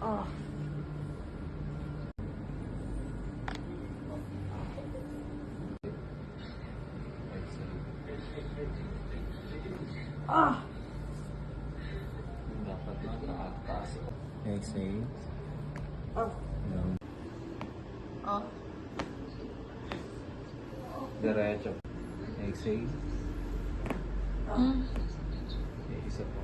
Ah. Ah. Dapat nakataas. Exhale. Ah. Yan. Ah. Diretso. Exhale. Ah. Okay, isa po.